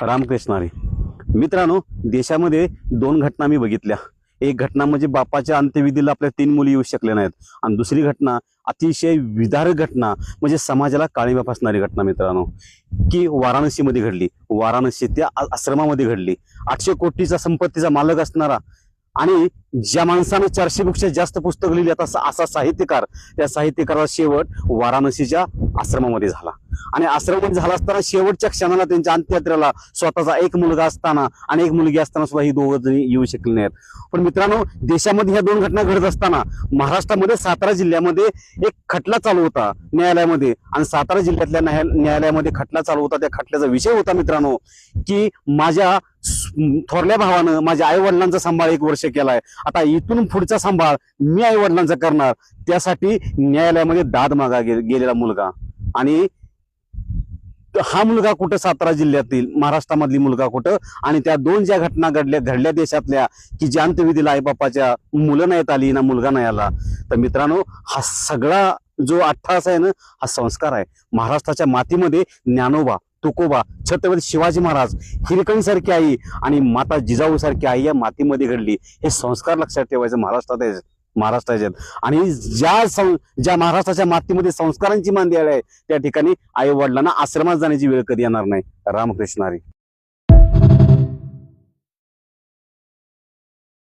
रामकृष्ण हरी. मित्रांनो, देशामध्ये दोन घटना मी बघितल्या. एक घटना म्हणजे बापाच्या अंत्यविधीला आपल्या 3 मुली येऊ शकल्या नाहीत, आणि दुसरी घटना अतिशय विदारक घटना म्हणजे समाजाला काळीमा फासणारी घटना मित्रांनो, की वाराणसीमध्ये घडली. वाराणसी त्या आश्रमामध्ये घडली. 800 कोटीचा संपत्तीचा मालक असणारा आणि ज्या माणसानं 400 पेक्षा जास्त पुस्तकं लिहिली असा साहित्यकार, त्या साहित्यकाराचा शेवट वाराणसीच्या आश्रमामध्ये झाला. आणि आश्रमामध्ये झाला असताना शेवटच्या क्षणाला त्यांच्या अंत्ययात्रेला स्वतःचा एक मुलगा असताना आणि एक मुलगी असताना सुद्धा ही दोघं जणी येऊ शकले नाहीत. पण मित्रांनो, देशामध्ये ह्या दोन घटना घडत असताना महाराष्ट्रामध्ये सातारा जिल्ह्यामध्ये एक खटला चालू होता न्यायालयामध्ये, आणि सातारा जिल्ह्यातल्या न्यायालयामध्ये खटला चालू होता. त्या खटल्याचा विषय होता मित्रांनो, की माझ्या थोरल्या भावानं माझ्या आई वडिलांचा सांभाळ 1 वर्ष केलाय, आता इथून पुढचा सांभाळ मी आई वडिलांचा करणार. त्यासाठी न्यायालयामध्ये दाद मागा गेलेला मुलगा, आणि हा मुलगा कुठं सातारा जिल्ह्यातील महाराष्ट्रामधली मुलगा कुठं, आणि त्या दोन ज्या घटना घडल्या देशातल्या, की ज्या अंत्यविधीला आई बापाच्या मुलं नाहीत आली ना मुलगा नाही आला. तर मित्रांनो, हा सगळा जो अट्टहास आहे ना, हा संस्कार आहे. महाराष्ट्राच्या मातीमध्ये ज्ञानोबा, तुकोबा, छत्रपती शिवाजी महाराज, हिरकणीसारखी आई आणि माता जिजाऊ सारखी आई या मातीमध्ये घडली. हे संस्कार लक्षात ठेवायचं महाराष्ट्राच्या. आणि ज्या महाराष्ट्राच्या मातीमध्ये संस्कारांची मान द्यायला आहे, त्या ठिकाणी आई वडिलांना आश्रमात जाण्याची वेळ कधी येणार नाही. रामकृष्ण हरी.